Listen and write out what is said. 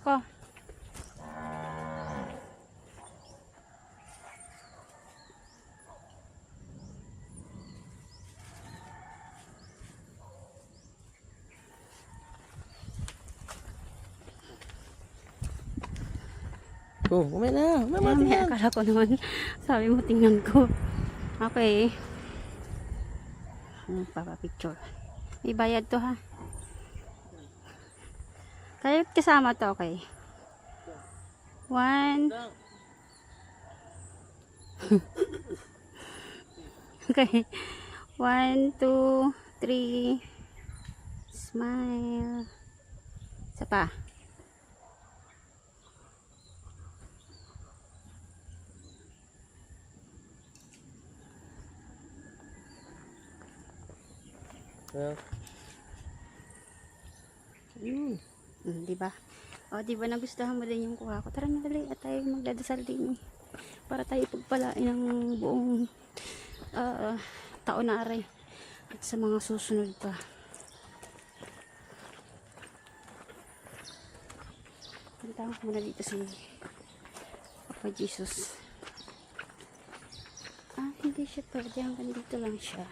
Ko. Oh, umay na. Mamaya, akala ko naman. Sabi mo, tingnan ko. Okay. Papapicture. May bayad to ha. Kaya kasama to, okay. 1. Okay. 1, 2, 3. Smile. Isa pa. Di ba? O, di ba nagustuhan mo din yung kuha ko? Tara na dali at tayo magdadasal din para tayo pagpalain ng buong taon na aray at sa mga susunod pa. Puntahan ko muna dito si Papa Jesus. Hindi siya pwede, hanggang dito lang siya.